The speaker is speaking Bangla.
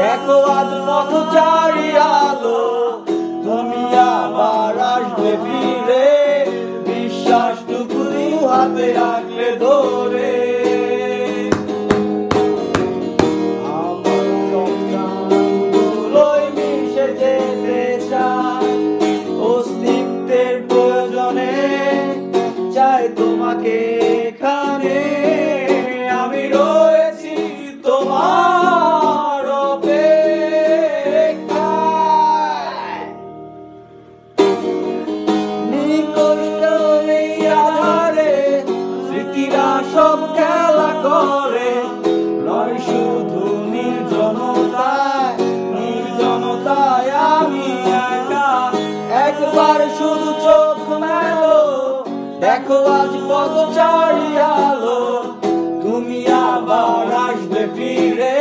দেখো আজ পথচারী আলো, তুমি আবার আসবে ফিরে, বিশ্বাসটুকু হাতে রাখলে ধরে। আমার সন্তানগুলোই মিশে যেতে চায়, অস্তিত্বের প্রয়োজনে চাই তোমাকে এখানে। আমি রয়েছি তোমার অপেক্ষায়। নিকষ্ট এই আধারে স্মৃতিরা সব খেলা করে, নয় শুধু নির্জনতায়, নির্জনতায় আমি একা। একবার শুধু চোখ মেলো, দেখো আজ পথচারী আলো, তুমি আবার আসবে ফিরে।